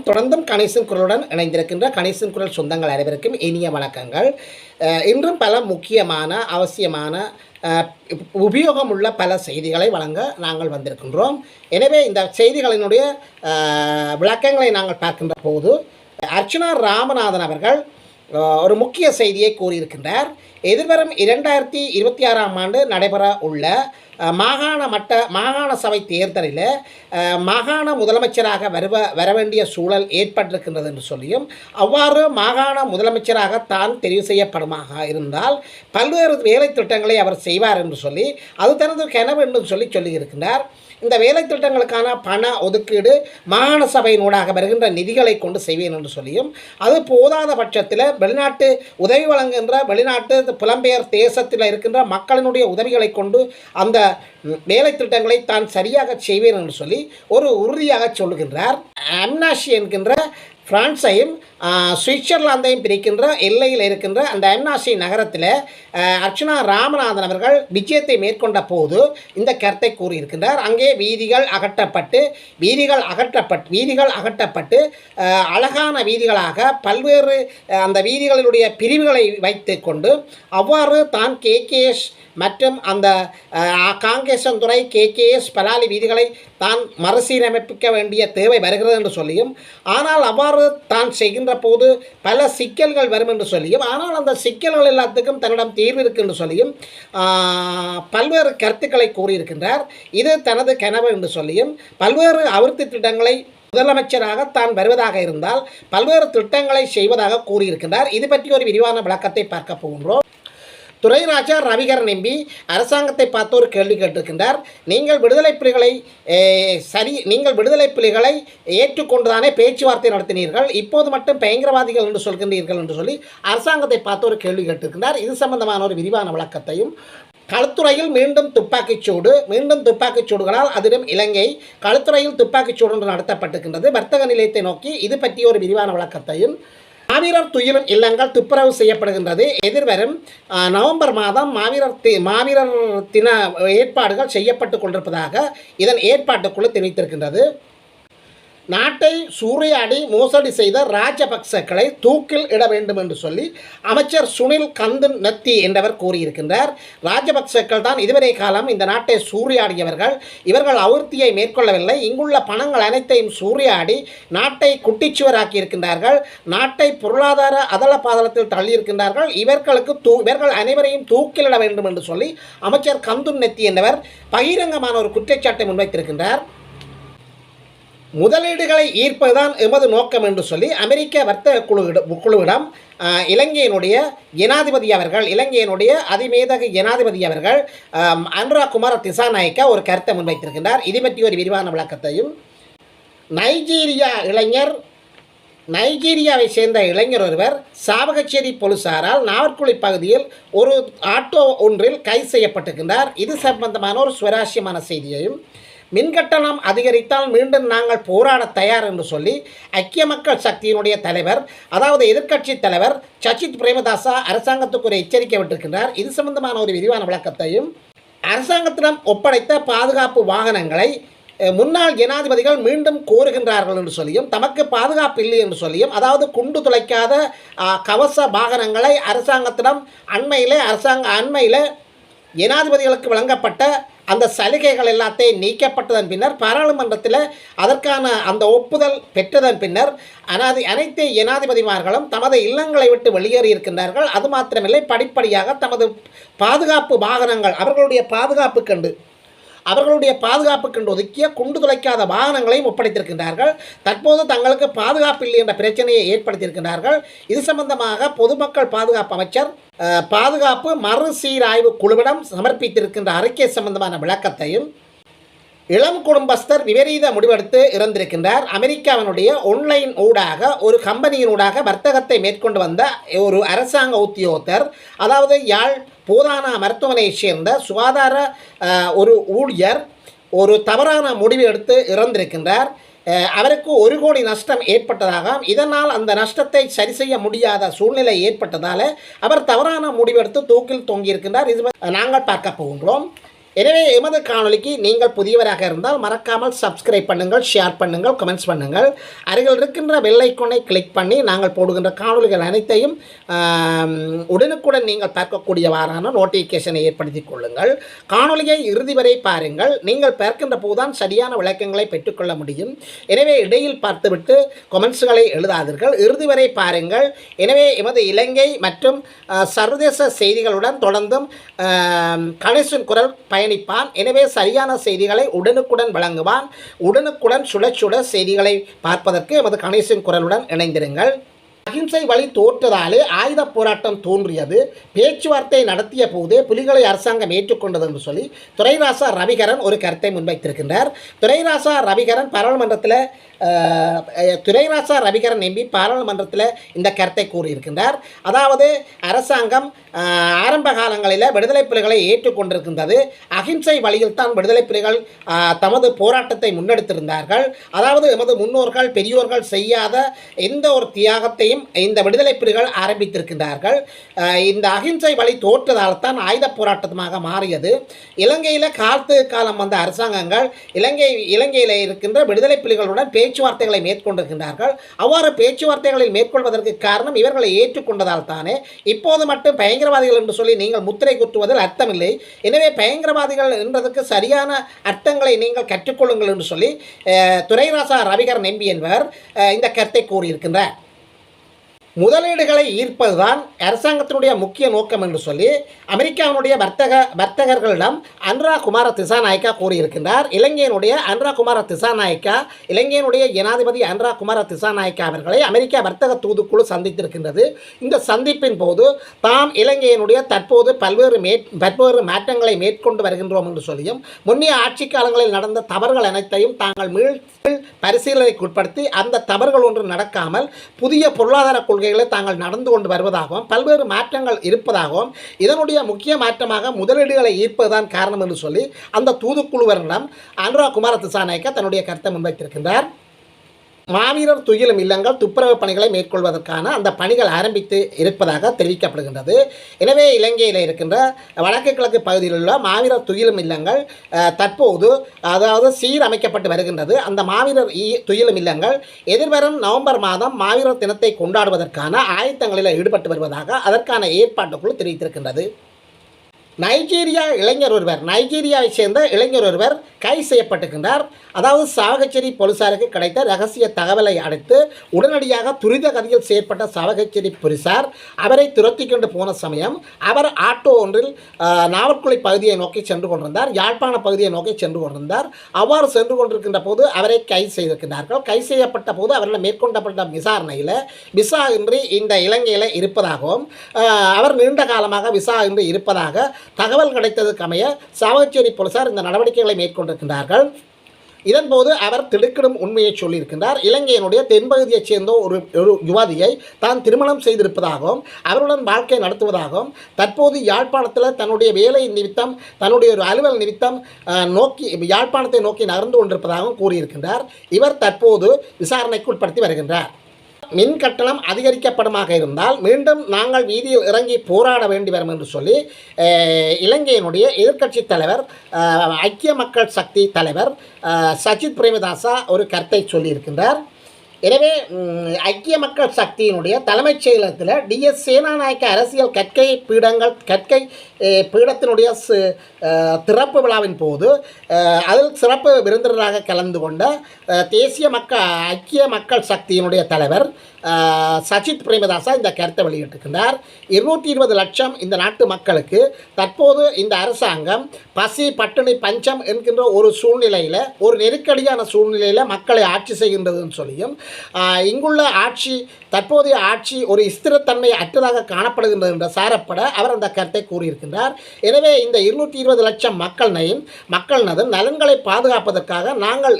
தொடர்ந்தும் கணேசன் குரலுடன் இணைந்திருக்கின்ற கணேசன் குரல் சொந்தங்கள் அனைவருக்கும் இனிய வணக்கங்கள். இன்றும் பல முக்கியமான அவசியமான உபயோகமுள்ள பல செய்திகளை வழங்க நாங்கள் வந்திருக்கின்றோம். எனவே இந்த செய்திகளினுடைய விளக்கங்களை நாங்கள் பார்க்கின்ற போது அர்ச்சனா ராமநாதன் அவர்கள் ஒரு முக்கிய செய்தியை கூறியிருக்கின்றார். எதிர்வரும் 2026ஆம் ஆண்டு நடைபெற உள்ள மாகாண சபை தேர்தலில் மாகாண முதலமைச்சராக வர வேண்டிய சூழல் ஏற்பட்டிருக்கின்றது என்று சொல்லியும், அவ்வாறு மாகாண முதலமைச்சராக தான் தெரிவு செய்யப்படுமாக இருந்தால் பல்வேறு வேலை திட்டங்களை அவர் செய்வார் என்று சொல்லி அது தனது கனவு என்று சொல்லியிருக்கின்றார். இந்த வேலை திட்டங்களுக்கான பண ஒதுக்கீடு மாகாண சபையினூடாக வருகின்ற நிதிகளை கொண்டு செய்வேன் என்று சொல்லியும், அது போதாத பட்சத்தில் வெளிநாட்டு உதவி வழங்குகின்ற வெளிநாட்டு புலம்பெயர் தேசத்தில் இருக்கின்ற மக்களினுடைய உதவிகளை கொண்டு அந்த வேலை திட்டங்களை தான் சரியாக செய்வேன் என்று சொல்லி ஒரு உறுதியாக சொல்லுகின்றார். அம்னாஷி என்கின்ற பிரான்ஸையும் சுவிட்சர்லாந்தையும் பிரிக்கின்ற எல்லையில் இருக்கின்ற அந்த அம்னாஷி நகரத்தில் அர்ச்சனா ராமநாதன் அவர்கள் விஜயத்தை மேற்கொண்ட போது இந்த கருத்தை கூறியிருக்கின்றார். அங்கே வீதிகள் அகற்றப்பட்டு அழகான வீதிகளாக பல்வேறு அந்த வீதிகளினுடைய பிரிவுகளை வைத்து கொண்டு அவ்வாறு தான் கேகேஎஸ் மற்றும் அந்த காங்கேசன்துறை கேகேஎஸ் பலாலி வீதிகளை தான் மறுசீரமைப்பிக்க வேண்டிய தேவை வருகிறது என்று சொல்லியும், ஆனால் அவ்வாறு தான் செய்கின்ற போது பல சிக்கல்கள் வரும் என்று சொல்லியும், ஆனால் அந்த சிக்கல்கள் எல்லாத்துக்கும் தன்னிடம் தீர்வு இருக்கு என்று சொல்லியும் பல்வேறு கருத்துக்களை கூறியிருக்கின்றார். இது தனது கனவு என்று சொல்லியும், பல்வேறு அபிவிருத்தி திட்டங்களை முதலமைச்சராக தான் வருவதாக இருந்தால் பல்வேறு திட்டங்களை செய்வதாக கூறியிருக்கின்றார். இது பற்றி ஒரு விரிவான விளக்கத்தை பார்க்க போகின்றோம். துரைராஜா ரவிகரன் எம்பி அரசாங்கத்தை பார்த்து ஒரு கேள்வி கேட்டிருக்கின்றார். நீங்கள் விடுதலை புலிகளை ஏற்றுக்கொண்டுதானே பேச்சுவார்த்தை நடத்தினீர்கள், இப்போது மட்டும் பயங்கரவாதிகள் என்று சொல்கின்றீர்கள் என்று சொல்லி அரசாங்கத்தை பார்த்து ஒரு கேள்வி கேட்டிருக்கின்றார். இது சம்பந்தமான ஒரு விரிவான விளக்கத்தையும், களுத்துறையில் மீண்டும் துப்பாக்கிச்சூடுகளால் அதிலும் இலங்கை களுத்துறையில் துப்பாக்கிச்சூடு ஒன்று நடத்தப்பட்டிருக்கின்றது வர்த்தக நிலையத்தை நோக்கி, இது பற்றி ஒரு விரிவான விளக்கத்தையும், மாவீரர் துயிலும் இல்லங்கள் துப்புரவு செய்யப்படுகின்றது, எதிர்வரும் நவம்பர் மாதம் மாவீரர் தின ஏற்பாடுகள் செய்யப்பட்டு கொண்டிருப்பதாக இதன் ஏற்பாட்டுக்குழு தெரிவித்திருக்கின்றது. நாட்டை சூறையாடி மோசடி செய்த ராஜபக்சக்களை தூக்கில் இட வேண்டும் என்று சொல்லி அமைச்சர் சுனில் கந்துன் நத்தி என்பவர் கூறியிருக்கின்றார். ராஜபக்சக்கள் தான் இதுவரை காலம் இந்த நாட்டை சூறையாடியவர்கள். இவர்கள் அபிவிருத்தியை மேற்கொள்ளவில்லை. இங்குள்ள பணங்கள் அனைத்தையும் சூறையாடி நாட்டை குட்டிச்சுவராக்கி இருக்கின்றார்கள். நாட்டை பொருளாதார அதல பாதளத்தில் தள்ளியிருக்கின்றார்கள். இவர்கள் அனைவரையும் தூக்கிலிட வேண்டும் என்று சொல்லி அமைச்சர் கந்துன் நத்தி என்பவர் பகிரங்கமான ஒரு குற்றச்சாட்டை முன்வைத்திருக்கின்றார். முதலீடுகளை ஈர்ப்பதுதான் எமது நோக்கம் என்று சொல்லி அமெரிக்க வர்த்தக குழுவிடம் இலங்கையினுடைய அதிமேதக ஜனாதிபதி அவர்கள் அனுரா குமார திசாநாயக்கா ஒரு கருத்தை முன்வைத்திருக்கின்றார். இது பற்றி ஒரு விரிவான விளக்கத்தையும், நைஜீரியாவை சேர்ந்த இளைஞர் ஒருவர் சாவகச்சேரி போலீசாரால் நாவற்குழி பகுதியில் ஒரு ஆட்டோ ஒன்றில் கைது செய்யப்பட்டிருக்கின்றார். இது சம்பந்தமான ஒரு சுவாரஸ்யமான செய்தியையும், மின்கட்டணம் அதிகரித்தால் மீண்டும் நாங்கள் போராட தயார் என்று சொல்லி ஐக்கிய மக்கள் சக்தியினுடைய தலைவர், அதாவது எதிர்க்கட்சி தலைவர் சஜித் பிரேமதாசா அரசாங்கத்துக்கு ஒரு எச்சரிக்கை விட்டிருக்கின்றார். இது சம்பந்தமான ஒரு விரிவான விளக்கத்தையும், அரசாங்கத்திடம் ஒப்படைத்த பாதுகாப்பு வாகனங்களை முன்னாள் ஜனாதிபதிகள் மீண்டும் கோருகின்றார்கள் என்று சொல்லியும், தமக்கு பாதுகாப்பு இல்லை என்று சொல்லியும், அதாவது குண்டு துளைக்காத கவச வாகனங்களை அரசாங்கத்திடம் அண்மையில் ஜனாதிபதிகளுக்கு வழங்கப்பட்ட அந்த சலுகைகள் எல்லாத்தையும் நீக்கப்பட்டதன் பின்னர் பாராளுமன்றத்தில் அதற்கான அந்த ஒப்புதல் பெற்றதன் பின்னர் அனைத்து ஜனாதிபதிமார்களும் தமது இல்லங்களை விட்டு வெளியேறியிருக்கின்றார்கள். அது மாத்திரமில்லை, படிப்படியாக தமது பாதுகாப்பு வாகனங்கள் அவர்களுடைய பாதுகாப்பு கண்டு ஒதுக்கிய குண்டு துளைக்காத வாகனங்களையும் ஒப்படைத்திருக்கின்றார்கள். தற்போது தங்களுக்கு பாதுகாப்பு இல்லை என்ற பிரச்சனையை ஏற்படுத்தியிருக்கின்றார்கள். இது சம்பந்தமாக பொதுமக்கள் பாதுகாப்பு அமைச்சர் பாதுகாப்பு மறுசீராய்வு குழுவிடம் சமர்ப்பித்திருக்கின்ற அறிக்கை சம்பந்தமான விளக்கத்தையும், இளம் குடும்பஸ்தர் விபரீத முடிவெடுத்து இறந்திருக்கின்றார். அமெரிக்காவினுடைய ஒன்லைன் ஊடாக ஒரு கம்பெனியினூடாக வர்த்தகத்தை மேற்கொண்டு வந்த ஒரு அரசாங்க உத்தியோகத்தர், அதாவது யாழ் போதானா மருத்துவமனையைச் சேர்ந்த சுகாதார ஒரு ஊழியர் ஒரு தவறான முடிவு எடுத்து இறந்திருக்கின்றார். அவருக்கு 1 கோடி நஷ்டம் ஏற்பட்டதாகவும், இதனால் அந்த நஷ்டத்தை சரி செய்ய முடியாத சூழ்நிலை ஏற்பட்டதால் அவர் தவறான முடிவெடுத்து தூக்கில் தொங்கியிருக்கின்றார். இது நாங்கள் பார்க்க போகின்றோம். எனவே எமது காணொலிக்கு நீங்கள் புதியவராக இருந்தால் மறக்காமல் சப்ஸ்கிரைப் பண்ணுங்கள், ஷேர் பண்ணுங்கள், கமெண்ட்ஸ் பண்ணுங்கள். அருகில் இருக்கின்ற பெல் ஐக்கானை கிளிக் பண்ணி நாங்கள் போடுகின்ற காணொலிகள் அனைத்தையும் உடனுக்குடன் நீங்கள் பார்க்கக்கூடியவாறான நோட்டிஃபிகேஷனை ஏற்படுத்திக் கொள்ளுங்கள். காணொலியை இறுதி வரை பாருங்கள். நீங்கள் பார்க்கின்ற போதுதான் சரியான விளக்கங்களை பெற்றுக்கொள்ள முடியும். எனவே இடையில் பார்த்துவிட்டு கமெண்ட்ஸ்களை எழுதாதீர்கள், இறுதி வரை பாருங்கள். எனவே எமது இலங்கை மற்றும் சர்வதேச செய்திகளுடன் தொடர்ந்தும் கணேசன் குரல் பயணிப்பான். எனவே சரியான செய்திகளை உடனுக்குடன் வழங்குவான். உடனுக்குடன் சுட சுட செய்திகளை பார்ப்பதற்கு எமது கணேசன் குரலுடன் இணைந்திருங்கள். அகிம்சை வழி தோற்றதாலே ஆயுத போராட்டம் தோன்றியது. பேச்சுவார்த்தை நடத்திய போதே புலிகளை அரசாங்கம் ஏற்றுக்கொண்டது என்று சொல்லி துரைராசா ரவிகரன் ஒரு கருத்தை முன்வைத்திருக்கின்றார். துரைராசா ரவிகரன் எம்பி பாராளுமன்றத்தில் இந்த கருத்தை கூறியிருக்கின்றார். அதாவது அரசாங்கம் ஆரம்ப காலங்களில் விடுதலை புலிகளை ஏற்றுக்கொண்டிருக்கின்றது. அகிம்சை வழியில் தான் விடுதலை புலிகள் தமது போராட்டத்தை முன்னெடுத்திருந்தார்கள். அதாவது எமது முன்னோர்கள் பெரியோர்கள் செய்யாத எந்த ஒரு தியாகத்தையும் இந்த விடுதலை புலிகள் ஆரம்பித்திருக்கின்றார்கள். இந்த அகிம்சை வழி தோற்றதால் தான் ஆயுத போராட்டமாக மாறியது. இலங்கையில் காலம் வந்த அரசாங்கங்கள் இலங்கையில் இருக்கின்ற விடுதலை புலிகளுடன் பேச்சுவார்த்தைகளை மேற்கொண்டிருக்கின்றார்கள். அவ்வாறு பேச்சுவார்த்தைகளில் மேற்கொள்வதற்கு காரணம் இவர்களை ஏற்றுக்கொண்டதால் தானே. இப்போது மட்டும் பயங்கரவாதிகள் என்று சொல்லி நீங்கள் முத்திரை குத்துவதில் அர்த்தமில்லை. எனவே பயங்கரவாதிகள் என்றதுக்கு சரியான அர்த்தங்களை நீங்கள் கற்றுக்கொள்ளுங்கள் என்று சொல்லி துரைராசா ரவிகரன் எம்பி என்பவர் இந்த கருத்தை கூறியிருக்கின்றார். முதலீடுகளை ஈர்ப்பதுதான் அரசாங்கத்தினுடைய முக்கிய நோக்கம் என்று சொல்லி அமெரிக்காவினுடைய வர்த்தகர்களிடம் அனுரா குமார திசாநாயக்கா கூறியிருக்கின்றார். இலங்கையினுடைய அனுரா குமார திசாநாயக்கா, இலங்கையினுடைய ஜனாதிபதி அனுரா குமார திசாநாயக்கா அவர்களை அமெரிக்கா வர்த்தக தூதுக்குழு சந்தித்திருக்கின்றது. இந்த சந்திப்பின் போது தாம் இலங்கையினுடைய தற்போது பல்வேறு மாற்றங்களை மேற்கொண்டு வருகின்றோம் என்று சொல்லியும் முன்னைய ஆட்சி காலங்களில் நடந்த தவறுகள் அனைத்தையும் தாங்கள் பரிசீலனைக்கு உட்படுத்தி அந்த தவறுகள் ஒன்று நடக்காமல் புதிய பொருளாதார கொள்கைகளை தாங்கள் நடந்து கொண்டு வருவதாகவும் பல்வேறு மாற்றங்கள் இருப்பதாகவும் இதனுடைய முக்கிய மாற்றமாக முதலீடுகளை ஈர்ப்பதுதான் காரணம் என்று சொல்லி அந்த தூதுக்குழுவரிடம் அனுரா குமார திசாநாயக்கா தன்னுடைய கருத்தை முன்வைத்திருக்கின்றார். மாவீரர் துயிலும் இல்லங்கள் துப்புரவு பணிகளை மேற்கொள்வதற்கான அந்த பணிகள் ஆரம்பித்து இருப்பதாக தெரிவிக்கப்படுகின்றது. எனவே இலங்கையில் இருக்கின்ற வடக்கு கிழக்கு பகுதியில் உள்ள மாவீரர் துயிலும் இல்லங்கள் தற்போது சீரமைக்கப்பட்டு வருகின்றது. அந்த மாவீரர் துயிலும் இல்லங்கள் எதிர்வரும் நவம்பர் மாதம் மாவீரர் தினத்தை கொண்டாடுவதற்கான ஆயத்தங்களில் ஈடுபட்டு வருவதாக அதற்கான ஏற்பாட்டுக்குழு தெரிவித்திருக்கின்றது. நைஜீரியாவை சேர்ந்த இளைஞர் ஒருவர் கைது செய்யப்பட்டிருக்கின்றார். அதாவது சாவகச்சேரி போலீசாருக்கு கிடைத்த ரகசிய தகவலை அடுத்து உடனடியாக துரித கதியில் செயற்பட்ட சாவகச்சேரி போலீசார் அவரை துரத்தி கொண்டு போன சமயம் அவர் ஆட்டோ ஒன்றில் நாவற்குழி பகுதியை நோக்கி சென்று கொண்டிருந்தார், யாழ்ப்பாண பகுதியை நோக்கி சென்று கொண்டிருந்தார். அவ்வாறு சென்று கொண்டிருக்கின்ற போது அவரை கைது செய்திருக்கின்றார்கள். கைது செய்யப்பட்ட போது அவர்கள் மேற்கொள்ளப்பட்ட விசாரணையில் விசா இன்றி இந்த இலங்கையில் இருப்பதாகவும் அவர் நீண்ட காலமாக விசா இன்றி இருப்பதாக தகவல் கிடைத்ததுக்கு அமைய சாவகச்சேரி போலீசார் இந்த நடவடிக்கைகளை மேற்கொண்டிருக்கின்றார்கள். இதன்போது அவர் திடுக்கிடும் உண்மையை சொல்லியிருக்கின்றார். இலங்கையினுடைய தென்பகுதியைச் சேர்ந்த ஒரு யுவதியை தான் திருமணம் செய்திருப்பதாகவும் அவருடன் வாழ்க்கை நடத்துவதாகவும் தற்போது யாழ்ப்பாணத்தில் தன்னுடைய வேலை நிமித்தம் தன்னுடைய ஒரு அலுவல் நிமித்தம் யாழ்ப்பாணத்தை நோக்கி நகர்ந்து கொண்டிருப்பதாகவும் கூறியிருக்கின்றார். இவர் தற்போது விசாரணைக்கு உட்படுத்தி வருகின்றார். மின் கட்டணம் அதிகரிக்கப்படுமாக இருந்தால் மீண்டும் நாங்கள் வீதியில் இறங்கி போராட வேண்டி வரும் என்று சொல்லி இலங்கையினுடைய எதிர்க்கட்சி தலைவர் ஐக்கிய மக்கள் சக்தி தலைவர் சஜித் பிரேமதாசா ஒரு கருத்தை சொல்லியிருக்கின்றார். எனவே ஐக்கிய மக்கள் சக்தியினுடைய தலைமைச் செயலகத்தில் டிஎஸ் சேனாநாயக்க அரசியல் கற்கை பீடத்தினுடைய திறப்பு விழாவின் போது அதில் சிறப்பு விருந்தினராக கலந்து கொண்ட ஐக்கிய மக்கள் சக்தியினுடைய தலைவர் சஜித் பிரேமதாசா இந்த கருத்தை வெளியிட்டிருக்கின்றார். 220 லட்சம் இந்த நாட்டு மக்களுக்கு தற்போது இந்த அரசாங்கம் பசி பட்டினி பஞ்சம் என்கின்ற ஒரு சூழ்நிலையில் ஒரு நெருக்கடியான சூழ்நிலையில் மக்களை ஆட்சி செய்கின்றதுன்னு சொல்லியும் இங்குள்ள தற்போதைய ஆட்சி ஒரு ஸ்திரத்தன்மை அற்றதாக காணப்படுகின்றது என்ற சாரப்பட அவர் அந்த கருத்தை கூறியிருக்கின்றார். எனவே இந்த 220 லட்சம் மக்களினதும் நலன்களை பாதுகாப்பதற்காக நாங்கள்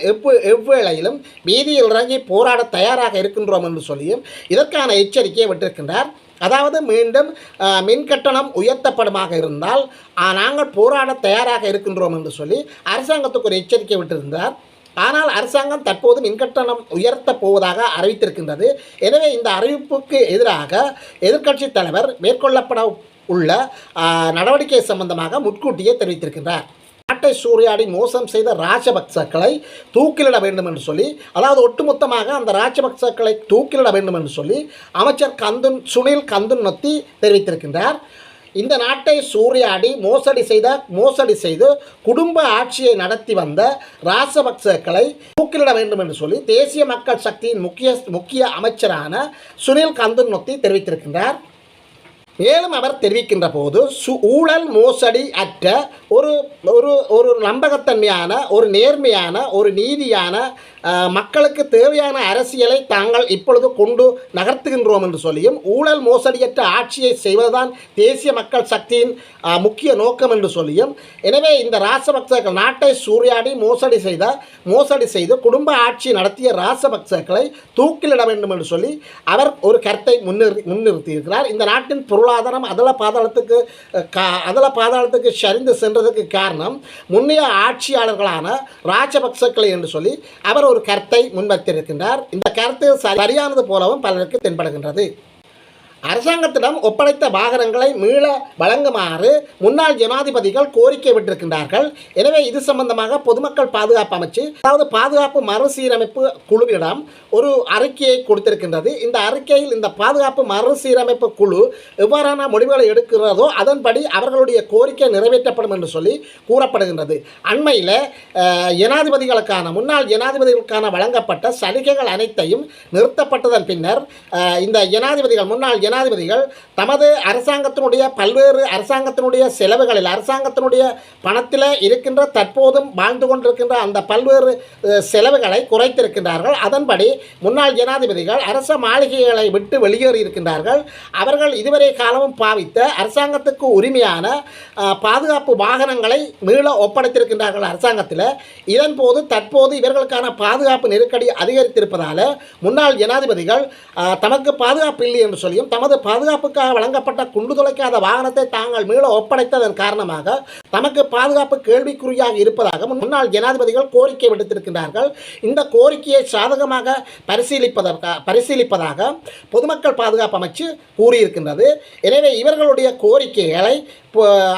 எவ்வேளையிலும் வீதியில் இறங்கி போராட தயாராக இருக்கின்றோம் என்று சொல்லியும் இதற்கான எச்சரிக்கையை விட்டிருக்கின்றார். அதாவது மீண்டும் மின் கட்டணம் உயர்த்தப்படுமாக இருந்தால் நாங்கள் போராட தயாராக இருக்கின்றோம் என்று சொல்லி அரசாங்கத்துக்கு ஒரு எச்சரிக்கை விட்டிருந்தார். ஆனால் அரசாங்கம் தற்போது மின்கட்டணம் உயர்த்தப் போவதாக அறிவித்திருக்கின்றது. எனவே இந்த அறிவிப்புக்கு எதிராக எதிர்க்கட்சி தலைவர் மேற்கொள்ளப்பட உள்ள நடவடிக்கை சம்பந்தமாக முன்கூட்டியே தெரிவித்திருக்கின்றார். நாட்டை சூறையாடி மோசம் செய்த ராஜபக்சக்களை தூக்கிலிட வேண்டும் என்று சொல்லி, அதாவது ஒட்டுமொத்தமாக அந்த ராஜபக்சக்களை தூக்கிலிட வேண்டும் என்று சொல்லி அமைச்சர் சுனில் கந்துன்னொத்தி தெரிவித்திருக்கின்றார். இந்த நாட்டை சூறையாடி மோசடி செய்து குடும்ப ஆட்சியை நடத்தி வந்த ராஜபக்சக்களை தூக்கிலிட வேண்டும் என்று சொல்லி தேசிய மக்கள் சக்தியின் முக்கிய அமைச்சரான சுனில் கந்துன்னொத்தி தெரிவித்திருக்கின்றார். மேலும் அவர் தெரிவிக்கின்ற போது ஊழல் மோசடி அற்ற ஒரு நம்பகத்தன்மையான, ஒரு நேர்மையான, ஒரு நீதியான, மக்களுக்கு தேவையான அரசியலை தாங்கள் இப்பொழுது கொண்டு நகர்த்துகின்றோம் என்று சொல்லியும், ஊழல் மோசடியற்ற ஆட்சியை செய்வதுதான் தேசிய மக்கள் சக்தியின் முக்கிய நோக்கம் என்று சொல்லியும், எனவே இந்த ராஜபக்சர்கள் நாட்டை சூறையாடி மோசடி செய்து குடும்ப ஆட்சி நடத்திய ராஜபக்சர்களை தூக்கிலிட வேண்டும் என்று சொல்லி அவர் ஒரு கருத்தை முன்னிறுத்தியிருக்கிறார். இந்த நாட்டின் பொருளாதாரம் அதல பாதாளத்துக்கு சரிந்து சென்றதுக்கு காரணம் முன்னைய ஆட்சியாளர்களான ராஜபக்சக்களை என்று சொல்லி அவர் ஒரு கருத்தை முன்வைத்திருக்கின்றார். இந்த கருத்து சரியானது போலவும் பலருக்கு தென்படுகின்றது. அரசாங்கத்திடம் ஒப்படைத்த வாகனங்களை மீள வழங்குமாறு முன்னாள் ஜனாதிபதிகள் கோரிக்கை விட்டிருக்கின்றார்கள். எனவே இது சம்பந்தமாக பொதுமக்கள் பாதுகாப்பு அமைச்சு, அதாவது பாதுகாப்பு மறுசீரமைப்பு குழுவிடம் ஒரு அறிக்கையை கொடுத்திருக்கின்றது. இந்த அறிக்கையில் இந்த பாதுகாப்பு மறுசீரமைப்பு குழு எவ்வாறான முடிவுகளை எடுக்கிறதோ அதன்படி அவர்களுடைய கோரிக்கை நிறைவேற்றப்படும் என்று சொல்லி கூறப்படுகின்றது. அண்மையில் முன்னாள் ஜனாதிபதிகளுக்கான வழங்கப்பட்ட சலுகைகள் அனைத்தையும் நிறுத்தப்பட்டதன் பின்னர் இந்த முன்னாள் ஜனாதிபதிகள் தமது அரசாங்கத்தினுடைய செலவுகளில், அரசாங்கத்தினுடைய பணத்தில் இருக்கின்ற தற்போதும் வாழ்ந்து கொண்டிருக்கின்ற அந்த பல்வேறு செலவுகளை குறைத்திருக்கின்றார்கள். அதன்படி முன்னாள் ஜனாதிபதிகள் அரச மாளிகைகளை விட்டு வெளியேறியிருக்கின்றார்கள். அவர்கள் இதுவரை காலமும் பாவித்த அரசாங்கத்துக்கு உரிமையான பாதுகாப்பு வாகனங்களை மீள ஒப்படைத்திருக்கின்றார்கள் அரசாங்கத்தில். இதன்போது தற்போது இவர்களுக்கான பாதுகாப்பு நெருக்கடி அதிகரித்திருப்பதால் முன்னாள் ஜனாதிபதிகள் தமக்கு பாதுகாப்பு இல்லை என்று சொல்லியும் தமது பாதுகாப்புக்காக வழங்கப்பட்ட குண்டு துளைக்காத வாகனத்தை தாங்கள் மீள ஒப்படைத்ததன் காரணமாக தமக்கு பாதுகாப்பு கேள்விக்குறியாக இருப்பதாக முன்னாள் ஜனாதிபதிகள் கோரிக்கை விடுத்திருக்கின்றார்கள். இந்த கோரிக்கையை சாதகமாக பரிசீலிப்பதாக பொதுமக்கள் பாதுகாப்பு அமைச்சு கூறியிருக்கின்றது. எனவே இவர்களுடைய கோரிக்கைகளை,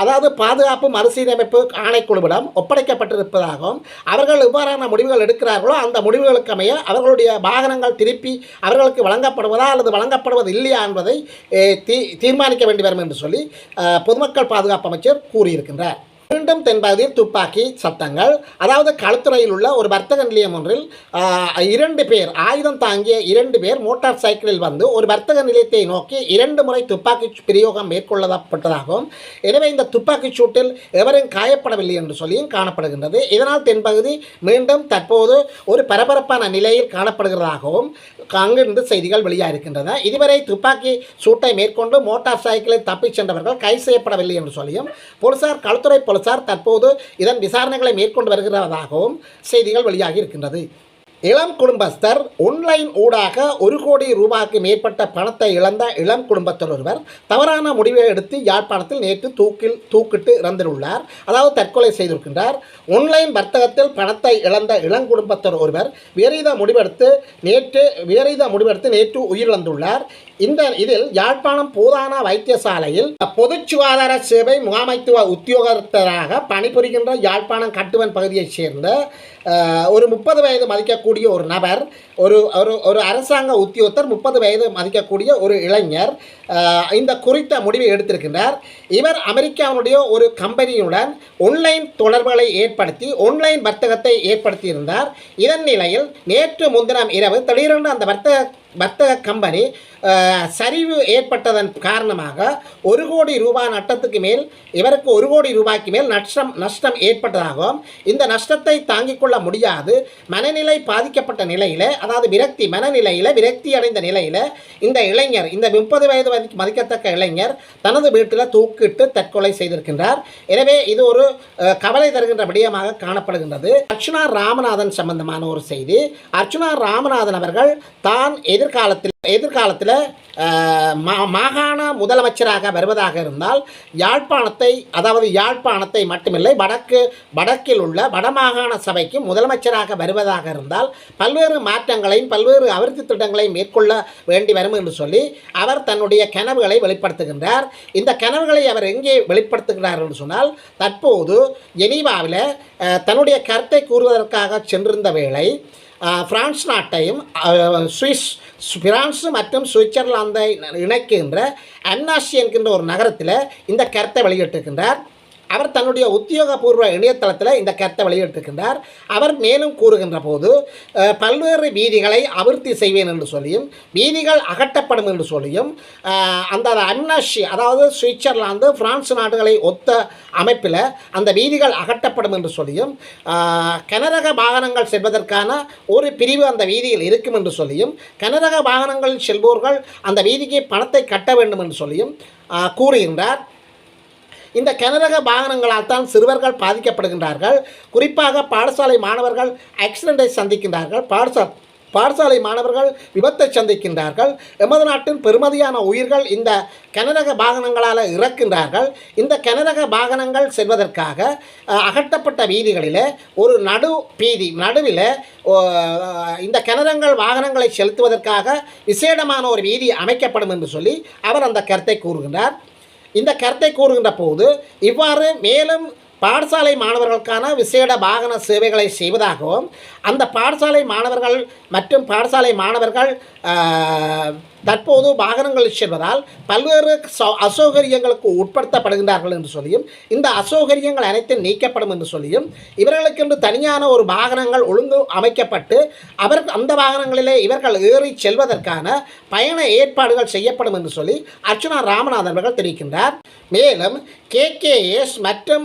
அதாவது பாதுகாப்பு மறுசீரமைப்பு ஆணைக்குழுவிடம் ஒப்படைக்கப்பட்டிருப்பதாகவும் அவர்கள் எவ்வாறான முடிவுகள் எடுக்கிறார்களோ அந்த முடிவுகளுக்கு அமைய அவர்களுடைய வாகனங்கள் திருப்பி அவர்களுக்கு வழங்கப்படுவதா அல்லது வழங்கப்படுவது இல்லையா என்பதை தீர்மானிக்க வேண்டி வரும் என்று சொல்லி பொதுமக்கள் பாதுகாப்பு அமைச்சர் கூறியிருக்கின்றார். மீண்டும் தென்பகுதியில் துப்பாக்கி சத்தங்கள். அதாவது களுத்துறையில் உள்ள ஒரு வர்த்தக நிலையம் ஒன்றில் 2 பேர், ஆயுதம் தாங்கிய 2 பேர் மோட்டார் சைக்கிளில் வந்து ஒரு வர்த்தக நிலையத்தை நோக்கி 2 முறை துப்பாக்கி பிரயோகம் மேற்கொள்ளப்பட்டதாகவும், எனவே இந்த துப்பாக்கி சூட்டில் எவரும் காயப்படவில்லை என்று சொல்லியும் காணப்படுகின்றது. இதனால் தென்பகுதி மீண்டும் தற்போது ஒரு பரபரப்பான நிலையில் காணப்படுகிறதாகவும் அங்கிருந்து செய்திகள் வெளியாகிருக்கின்றன. இதுவரை துப்பாக்கி சூட்டை மேற்கொண்டு மோட்டார் சைக்கிளில் தப்பிச் சென்றவர்கள் கைது செய்யப்படவில்லை என்று சொல்லியும் களுத்துறை போலீசார் தற்போது இதன் விசாரணைகளை மேற்கொண்டு வருகிறதாகவும் செய்திகள் வெளியாகி இருக்கின்றது. இளம் குடும்பஸ்தர் ஆன்லைன் ஊடாக 1 கோடி ரூபாய்க்கு மேற்பட்ட பணத்தை இழந்த இளம் குடும்பத்தர் ஒருவர் தவறான முடிவை எடுத்து யாழ்ப்பாணத்தில் நேற்று தூக்கிட்டு இறந்துள்ளார். அதாவது தற்கொலை செய்திருக்கின்றார். ஆன்லைன் வர்த்தகத்தில் பணத்தை இழந்த இளங்குடும்பத்தர் ஒருவர் விபரீத முடிவெடுத்து நேற்று உயிரிழந்துள்ளார். இதில் யாழ்ப்பாணம் போதான வைத்தியசாலையில் பொது சுகாதார சேவை முகாமைத்துவ உத்தியோகத்தராக பணிபுரிகின்ற யாழ்ப்பாணம் கட்டுவன் பகுதியைச் சேர்ந்த ஒரு 30 வயது மதிக்கக்கூடிய ஒரு நபர், ஒரு அரசாங்க உத்தியோகத்தர், 30 வயது மதிக்கக்கூடிய ஒரு இளைஞர் இந்த குறித்த முடிவை எடுத்திருக்கின்றார். இவர் அமெரிக்காவுடைய ஒரு கம்பெனியுடன் ஆன்லைன் தொடர்புகளை ஏற்படுத்தி ஆன்லைன் வர்த்தகத்தை ஏற்படுத்தியிருந்தார். இதன் நிலையில் நேற்று முன்தினம் இரவு திடீரென்று அந்த வர்த்தக கம்பெனி சரிவு ஏற்பட்டதன் காரணமாக 1 கோடி ரூபாய் நட்டத்துக்கு மேல், இவருக்கு 1 கோடி ரூபாய்க்கு மேல் நஷ்டம் ஏற்பட்டதாகவும், இந்த நஷ்டத்தை தாங்கிக் கொள்ள முடியாது மனநிலை பாதிக்கப்பட்ட நிலையில், அதாவது விரக்தி அடைந்த நிலையில் இந்த இளைஞர், இந்த 30 வயது மதிக்கத்தக்க இளைஞர் தனது வீட்டில் தூக்கிட்டு தற்கொலை செய்திருக்கின்றார். எனவே இது ஒரு கவலை தருகின்ற விடயமாக காணப்படுகின்றது. அர்ச்சுனா ராமநாதன் சம்பந்தமான ஒரு செய்தி. அர்ச்சுனா ராமநாதன் அவர்கள் தான் எதிர்காலத்தில் மாகாண முதலமைச்சராக வருவதாக இருந்தால் யாழ்ப்பாணத்தை மட்டுமில்லை வடக்கில் உள்ள வடமாகாண சபைக்கு முதலமைச்சராக வருவதாக இருந்தால் பல்வேறு மாற்றங்களையும் பல்வேறு அபிவிருத்தி திட்டங்களையும் மேற்கொள்ள வேண்டி வரும் என்று சொல்லி அவர் தன்னுடைய கனவுகளை வெளிப்படுத்துகின்றார். இந்த கனவுகளை அவர் எங்கே வெளிப்படுத்துகிறார் என்று சொன்னால், தற்போது ஜெனீவாவில் தன்னுடைய கருத்தை கூறுவதற்காக சென்றிருந்த வேளை பிரான்ஸ் நாட்டையும் பிரான்ஸ் மற்றும் சுவிட்சர்லாந்தை இணைக்கின்ற அன்னாசி என்கின்ற ஒரு நகரத்தில் இந்த கருத்தை வெளியிட்டிருக்கின்றார். அவர் தன்னுடைய உத்தியோகபூர்வ இணையதளத்தில் இந்த கருத்தை வெளியிட்டிருக்கின்றார். அவர் மேலும் கூறுகின்ற போது பல்வேறு வீதிகளை அபிவிருத்தி செய்வேன் என்று சொல்லியும் வீதிகள் அகற்றப்படும் என்று சொல்லியும் அந்த அன்னாசி அதாவது சுவிட்சர்லாந்து பிரான்ஸ் நாடுகளை ஒத்த அமைப்பில் அந்த வீதிகள் அகற்றப்படும் என்று சொல்லியும் கனரக வாகனங்கள் செல்வதற்கான ஒரு பிரிவு அந்த வீதியில் இருக்கும் என்று சொல்லியும் கனரக வாகனங்களில் செல்வோர்கள் அந்த வீதிக்கு பணத்தை கட்ட வேண்டும் என்று சொல்லியும் கூறுகின்றார். இந்த கனரக வாகனங்களால் தான் சிறுவர்கள் பாதிக்கப்படுகின்றார்கள். குறிப்பாக பாடசாலை மாணவர்கள் ஆக்சிடென்ட்டை சந்திக்கின்றார்கள். பாடசாலை மாணவர்கள் விபத்தை சந்திக்கின்றார்கள். எமது நாட்டின் பெருமதியான உயிர்கள் இந்த கனரக வாகனங்களால் இறக்கின்றார்கள். இந்த கனரக வாகனங்கள் செல்வதற்காக அகற்றப்பட்ட வீதிகளில் ஒரு நடுவில் இந்த கனரகங்கள் வாகனங்களை செலுத்துவதற்காக விசேடமான ஒரு வீதி அமைக்கப்படும் என்று சொல்லி அவர் அந்த கருத்தை கூறுகின்றார். இந்த கருத்தை கூறுகின்ற போது இவ்வாறு மேலும் பாடசாலை மாணவர்களுக்கான விசேட வாகன சேவைகளை செய்வதாகவும் அந்த பாடசாலை மாணவர்கள் தற்போது வாகனங்களில் செல்வதால் பல்வேறு அசௌகரியங்களுக்கு உட்படுத்தப்படுகின்றார்கள் என்று சொல்லியும் இந்த அசௌகரியங்கள் அனைத்தும் நீக்கப்படும் என்று சொல்லியும் இவர்களுக்கென்று தனியான ஒரு வாகனங்கள் ஒழுங்கு அமைக்கப்பட்டு அந்த வாகனங்களிலே இவர்கள் ஏறி செல்வதற்கான பயண ஏற்பாடுகள் செய்யப்படும் என்று சொல்லி அர்ச்சுனா ராமநாதன் அவர்கள் தெரிவிக்கின்றார். மேலும் கேகேஎஸ் மற்றும்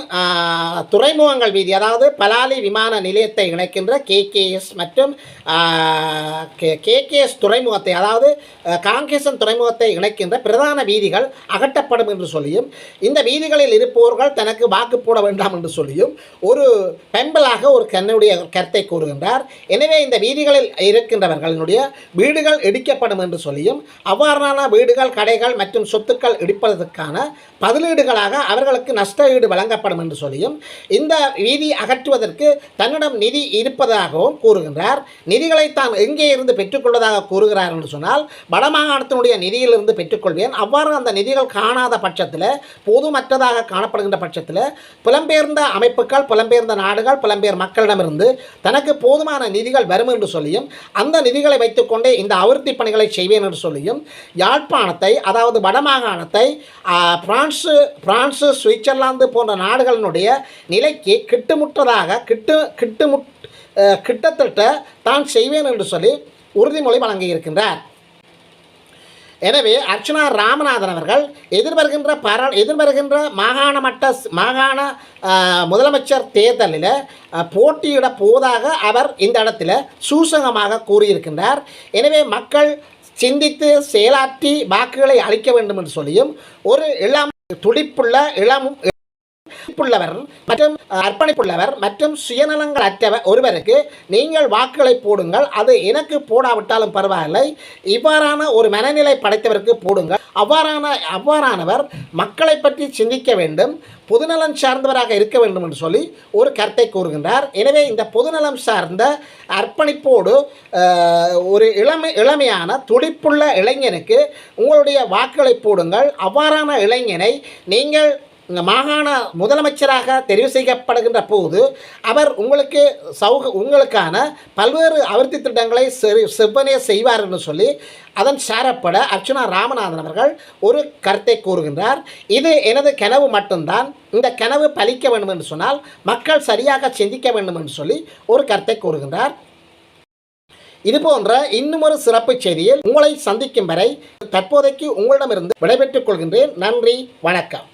துறைமுகங்கள் வீதி அதாவது பலாலி விமான நிலையத்தை இணைக்கின்ற கேகேஎஸ் மற்றும் கேகேஎஸ் துறைமுகத்தை அதாவது காங்கேசன் துறைமுகத்தை இணைக்கின்ற பிரதான வீதிகள் அகற்றப்படும் என்று சொல்லியும் இந்த வீதிகளில் இருப்பவர்கள் தனக்கு வாக்கு போட வேண்டாம் என்று சொல்லியும் ஒரு பெம்பலாக ஒரு கண்ணுடைய கருத்தை கூறுகின்றார். எனவே இந்த வீதிகளில் இருக்கின்றவர்களுடைய வீடுகள் இடிக்கப்படும் என்று சொல்லியும் அவ்வாறான வீடுகள் கடைகள் மற்றும் சொத்துக்கள் இடிப்பதற்கான பதிலீடுகளாக அவர்களுக்கு நஷ்ட ஈடு வழங்கப்படும் என்று சொல்லியும் இந்த வீதி அகற்றுவதற்கு தன்னிடம் நிதி இருப்பதாகவும் கூறுகின்றார். நிதிகளை தான் எங்கே இருந்து பெற்றுக்கொள்வதாக கூறுகிறார் என்று சொன்னால் வடமாகாணத்தினுடைய நிதியிலிருந்து பெற்றுக்கொள்வேன். அவ்வாறு அந்த நிதிகள் காணாத பட்சத்தில் போதுமற்றதாக காணப்படுகின்ற பட்சத்தில் புலம்பெயர்ந்த அமைப்புகள் புலம்பெயர்ந்த நாடுகள் புலம்பெயர் மக்களிடமிருந்து தனக்கு போதுமான நிதிகள் வரும் என்று சொல்லியும் அந்த நிதிகளை வைத்துக்கொண்டே இந்த அபிவிருத்தி பணிகளை செய்வேன் என்று சொல்லியும் யாழ்ப்பாணத்தை அதாவது வடமாகாணத்தை பிரான்ஸ் சுவிட்சர்லாந்து போன்ற நாடுகளினுடைய நிலைக்கு கிட்டத்தட்ட தான் செய்வேன் என்று சொல்லி உறுதிமொழி வழங்கியிருக்கின்றார். எனவே அர்ச்சுனா ராமநாதன் அவர்கள் எதிர்வருகின்ற மாகாண முதலமைச்சர் தேர்தலில் போட்டியிட போவதாக அவர் இந்த இடத்துல சூசகமாக கூறியிருக்கின்றார். எனவே மக்கள் சிந்தித்து செயலாற்றி வாக்குகளை அளிக்க வேண்டும் என்று சொல்லியும் ஒரு துடிப்புள்ளவர் மற்றும் அர்ப்பணிப்புள்ளவர் மற்றும் சுயநலங்கள் அற்றவர் ஒருவருக்கு நீங்கள் வாக்குகளை போடுங்கள், அது எனக்கு போடாவிட்டாலும் பரவாயில்லை, இவ்வாறான ஒரு மனநிலை படைத்தவருக்கு போடுங்கள், அவ்வாறானவர் மக்களை பற்றி சிந்திக்க வேண்டும், பொதுநலம் சார்ந்தவராக இருக்க வேண்டும் என்று சொல்லி ஒரு கருத்தை கூறுகின்றார். எனவே இந்த பொதுநலம் சார்ந்த அர்ப்பணிப்போடு ஒரு இளமையான துடிப்புள்ள இளைஞனுக்கு உங்களுடைய வாக்குகளை போடுங்கள். அவ்வாறான இளைஞனை நீங்கள் மாகாண முதலமைச்சராக தெரிவு செய்யப்படுகின்ற போது அவர் உங்களுக்கான பல்வேறு அபிவிருத்தி திட்டங்களை செவ்வனே செய்வார் என்று சொல்லி அதன் சாரப்பட அர்ச்சுனா ராமநாதன் அவர்கள் ஒரு கருத்தை கூறுகின்றார். இது எனது கனவு மட்டும்தான், இந்த கனவு பலிக்க வேண்டும் என்று சொன்னால் மக்கள் சரியாக சிந்திக்க வேண்டும் என்று சொல்லி ஒரு கருத்தை கூறுகின்றார். இதுபோன்ற இன்னும் ஒரு சிறப்பு செய்தியில் உங்களை சந்திக்கும் வரை தற்போதைக்கு உங்களிடமிருந்து விடைபெற்றுக் கொள்கின்றேன். நன்றி, வணக்கம்.